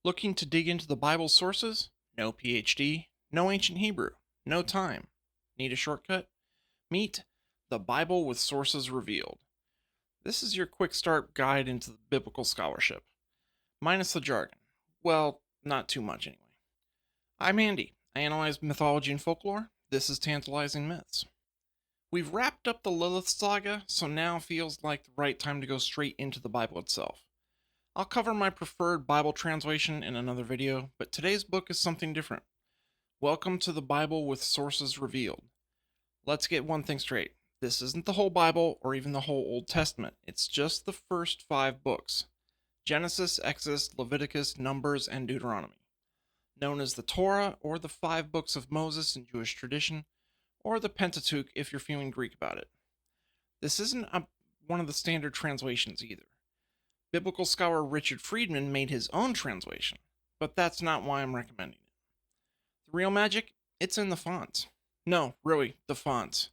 Looking to dig into the Bible sources? No PhD, no ancient Hebrew, no time. Need a shortcut? Meet the Bible with Sources Revealed. This is your quick start guide into the biblical scholarship, minus the jargon. Well, not too much anyway. I'm Andy. I analyze mythology and folklore. This is Tantalizing Myths. We've wrapped up the Lilith saga, so now feels like the right time to go straight into the Bible itself. I'll cover my preferred Bible translation in another video, but today's book is something different. Welcome to the Bible with Sources Revealed. Let's get one thing straight. This isn't the whole Bible or even the whole Old Testament. It's just the first 5 books. Genesis, Exodus, Leviticus, Numbers, and Deuteronomy. Known as the Torah, or the 5 books of Moses in Jewish tradition, or the Pentateuch if you're feeling Greek about it. This isn't one of the standard translations either. Biblical scholar Richard Friedman made his own translation, but that's not why I'm recommending it. The real magic? It's in the fonts. No, really, the fonts.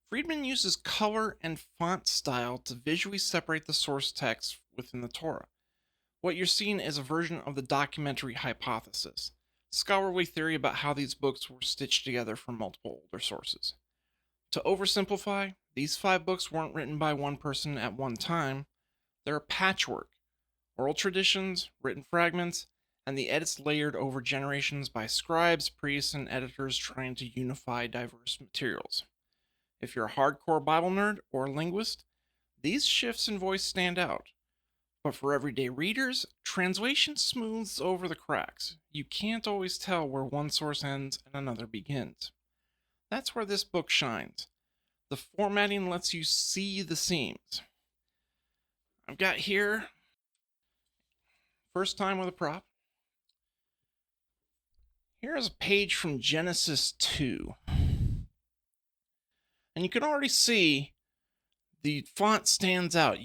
Friedman uses color and font style to visually separate the source text within the Torah. What you're seeing is a version of the documentary hypothesis, scholarly theory about how these books were stitched together from multiple older sources. To oversimplify, these 5 books weren't written by one person at one time. They're a patchwork, oral traditions, written fragments, and the edits layered over generations by scribes, priests, and editors trying to unify diverse materials. If you're a hardcore Bible nerd or linguist, these shifts in voice stand out. But for everyday readers, translation smooths over the cracks. You can't always tell where one source ends and another begins. That's where this book shines. The formatting lets you see the seams. I've got here, first time with a prop. Here's a page from Genesis 2. And you can already see the font stands out.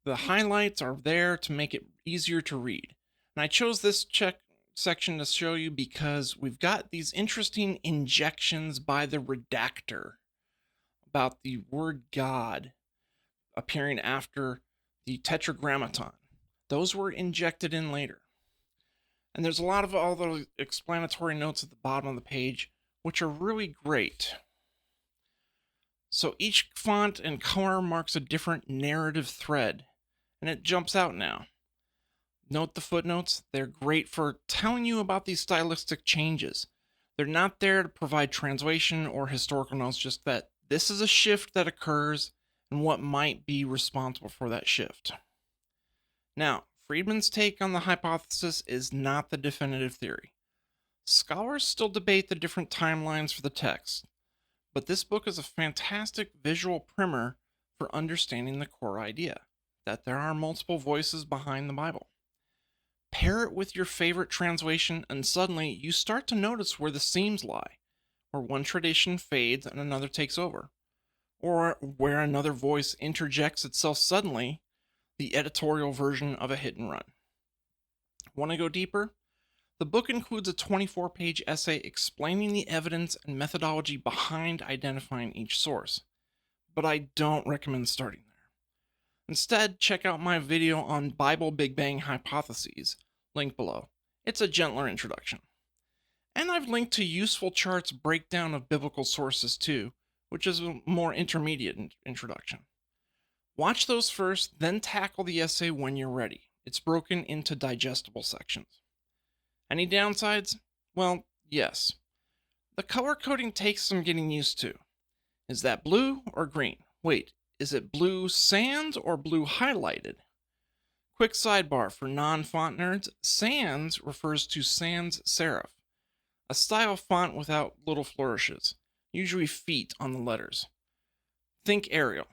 The highlights are there to make it easier to read. And I chose this section to show you because we've got these interesting injections by the redactor about the word God appearing after the tetragrammaton. Those were injected in later. And there's a lot of other explanatory notes at the bottom of the page, which are really great. So each font and color marks a different narrative thread, and it jumps out now. Note the footnotes. They're great for telling you about these stylistic changes. They're not there to provide translation or historical notes, just that this is a shift that occurs and what might be responsible for that shift. Now, Friedman's take on the hypothesis is not the definitive theory. Scholars still debate the different timelines for the text, but this book is a fantastic visual primer for understanding the core idea, that there are multiple voices behind the Bible. Pair it with your favorite translation, and suddenly you start to notice where the seams lie, where one tradition fades and another takes over, or where another voice interjects itself suddenly, the editorial version of a hit and run. Want to go deeper? The book includes a 24-page essay explaining the evidence and methodology behind identifying each source, but I don't recommend starting there. Instead, check out my video on Bible Big Bang Hypotheses, link below. It's a gentler introduction. And I've linked to Useful Charts breakdown of biblical sources too, which is a more intermediate introduction. Watch those first, then tackle the essay when you're ready. It's broken into digestible sections. Any downsides? Well, yes. The color coding takes some getting used to. Is that blue or green? Wait, is it blue sans or blue highlighted? Quick sidebar for non-font nerds, sans refers to sans serif, a style font without little flourishes, usually feet on the letters. Think Arial.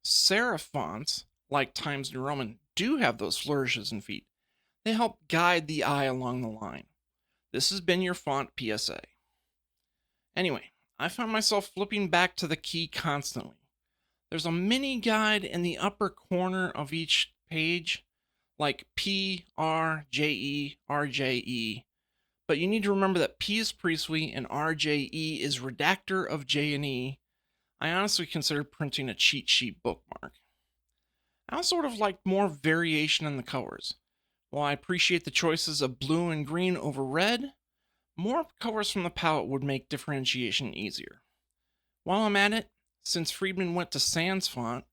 Serif fonts, like Times New Roman, do have those flourishes and feet. They help guide the eye along the line. This has been your font PSA. Anyway, I find myself flipping back to the key constantly. There's a mini guide in the upper corner of each page, like P, R, J, E, R, J, E. But you need to remember that P is Priestley and R, J, E is redactor of J and E. I honestly consider printing a cheat sheet bookmark. I also would have liked more variation in the colors. While I appreciate the choices of blue and green over red, more colors from the palette would make differentiation easier. While I'm at it, since Friedman went to sans font,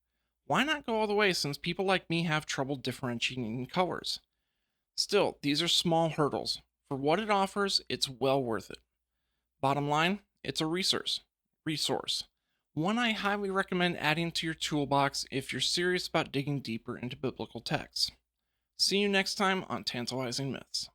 why not go all the way since people like me have trouble differentiating colors? Still, these are small hurdles. For what it offers, it's well worth it. Bottom line, it's a resource. One I highly recommend adding to your toolbox if you're serious about digging deeper into biblical texts. See you next time on Tantalizing Myths.